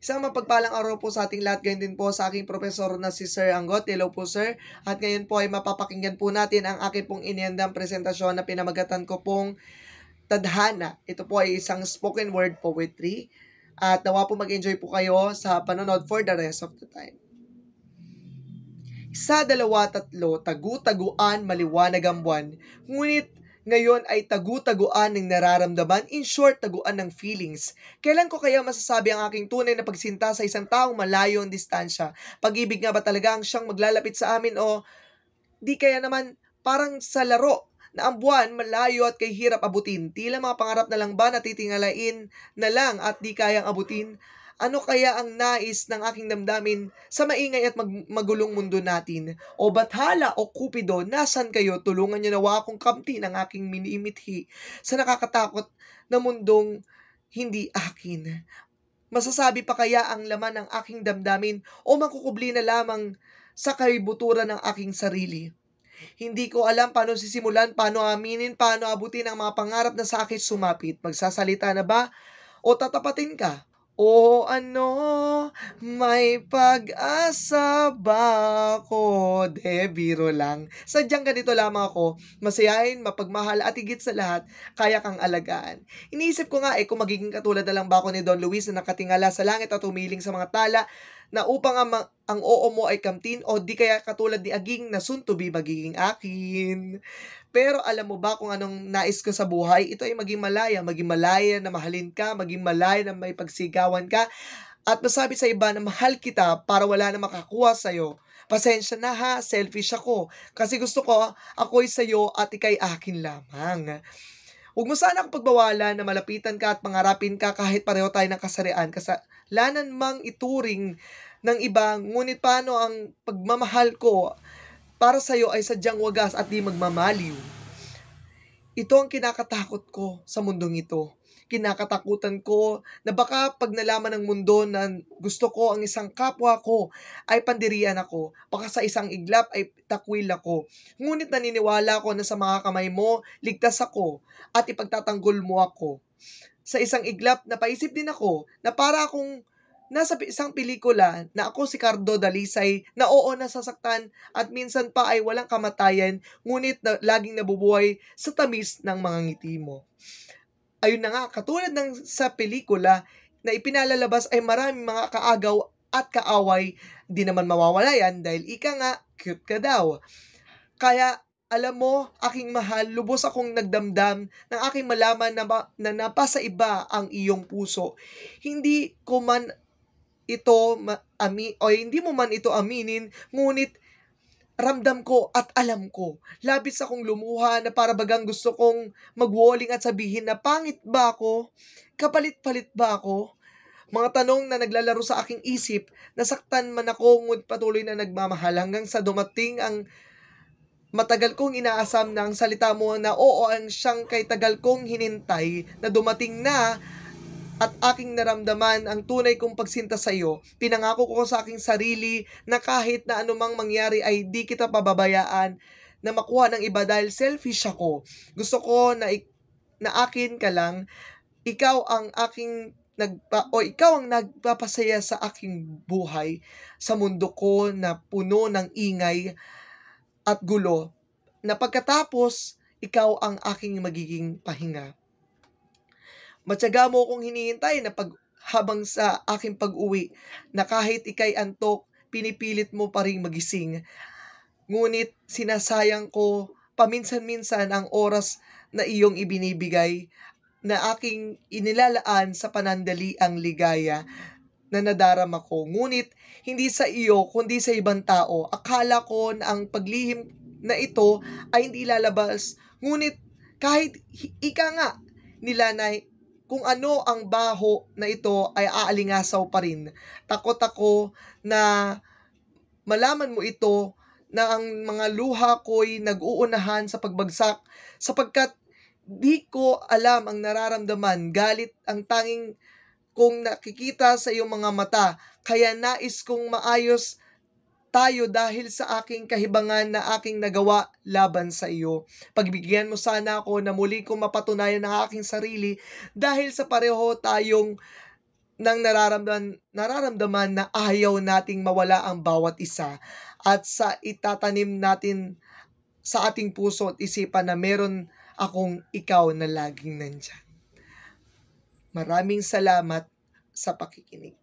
Isang mapagpalang araw po sa ating lahat, gayon din po sa aking profesor na si Sir Anggot. Hello po sir. At ngayon po ay mapapakinggan po natin ang aking pong inihandang presentasyon na pinamagatan ko pong Tadhana. Ito po ay isang spoken word poetry. At nawa po mag-enjoy po kayo sa panonood for the rest of the time. Isa, dalawa, tatlo, tagu-taguan, maliwanag ang buwan. Ngunit ngayon ay tagu-taguan ng nararamdaman, in short, taguan ng feelings. Kailan ko kaya masasabi ang aking tunay na pagsinta sa isang taong malayo ang distansya? Pag-ibig nga ba talaga ang siyang maglalapit sa amin o di kaya naman parang sa laro na ang buwan malayo at kay hirap abutin? Tila mga pangarap na lang ba na titingalain na lang at di kayang abutin? Ano kaya ang nais ng aking damdamin sa maingay at magulong mundo natin? O Bathala o Cupido, nasan kayo? Tulungan niyo nawa akong kamti ng aking minimithi sa nakakatakot na mundong hindi akin. Masasabi pa kaya ang laman ng aking damdamin o makukubli na lamang sa kaibuturan ng aking sarili? Hindi ko alam paano sisimulan, paano aminin, paano abutin ang mga pangarap na sa akin sumapit. Magsasalita na ba? O tatapatin ka? O ano, may pag-asa ba ako? De, biro lang. Sadyang ganito lamang ako, masayahin, mapagmahal at higit sa lahat, kaya kang alagaan. Iniisip ko nga kung magiging katulad na lang ba ako ni Don Luis na nakatingala sa langit at humiling sa mga tala na upang ang oo mo ay kamtin o di kaya katulad ni Aging na soon to be magiging akin. Pero alam mo ba kung anong nais ko sa buhay? Ito ay maging malaya na mahalin ka, maging malaya na may pagsigawan ka, at masabi sa iba na mahal kita para wala na makakuha sa'yo. Pasensya na ha, selfish ako. Kasi gusto ko, ako'y sa'yo at ika'y akin lamang. Huwag mo sana akong pagbawalan na malapitan ka at pangarapin ka kahit pareho tayo ng kasarian. Kasalanan mang ituring ng iba, ngunit paano ang pagmamahal ko para sa'yo ay sadyang wagas at di magmamaliw. Ito ang kinakatakot ko sa mundong ito. Kinakatakutan ko na baka pag nalaman ng mundo na gusto ko ang isang kapwa ko ay pandirian ako. Baka sa isang iglap ay takwil ako. Ngunit naniniwala ko na sa mga kamay mo, ligtas ako at ipagtatanggol mo ako. Sa isang iglap, napaisip din ako na para akong nasa isang pelikula na ako si Cardo Dalisay na oo nasasaktan at minsan pa ay walang kamatayan, ngunit laging nabubuhay sa tamis ng mga ngiti mo. Ayun na nga, katulad ng sa pelikula na ipinalalabas ay maraming mga kaagaw at kaaway, di naman mawawala yan dahil ika nga, cute ka daw. Kaya alam mo, aking mahal, lubos akong nagdamdam ng aking malaman na napasa iba ang iyong puso. Hindi ko man ito hindi mo man ito aminin, ngunit ramdam ko at alam ko. Labis akong lumuha na para bagang gusto kong magwalling at sabihin na pangit ba ako? Kapalit-palit ba ako? Mga tanong na naglalaro sa aking isip, nasaktan man ako ngunit patuloy na nagmamahal hanggang sa dumating ang matagal kong inaasam na ang salita mo na oo ang siyang kay tagal kong hinintay na dumating na at aking naramdaman ang tunay kong pagsinta sa iyo. Pinangako ko sa aking sarili na kahit na anumang mangyari ay di kita pababayaan na makuha ng iba dahil selfish ako. Gusto ko na akin ka lang. Ikaw ang ikaw ang nagpapasaya sa aking buhay sa mundo ko na puno ng ingay at gulo. Na pagkatapos, ikaw ang aking magiging pahinga. Matyaga mo kong hinihintay na habang sa aking pag-uwi na kahit ikay antok, pinipilit mo pa rin magising. Ngunit sinasayang ko paminsan-minsan ang oras na iyong ibinibigay na aking inilalaan sa panandali ang ligaya na nadarama ko. Ngunit hindi sa iyo kundi sa ibang tao. Akala ko na ang paglihim na ito ay hindi lalabas. Ngunit kahit ika nga nila na kung ano ang baho na ito ay aalingasaw pa rin. Takot ako na malaman mo ito na ang mga luha ko'y nag-uunahan sa pagbagsak sapagkat di ko alam ang nararamdaman. Galit ang tanging kung nakikita sa iyong mga mata. Kaya nais kong maayos tayo dahil sa aking kahibangan na aking nagawa laban sa iyo. Pagbigyan mo sana ako na muli kong mapatunayan ang aking sarili dahil sa pareho tayong ng nararamdaman na ayaw nating mawala ang bawat isa at sa itatanim natin sa ating puso at isipan na meron akong ikaw na laging nandiyan. Maraming salamat sa pakikinig.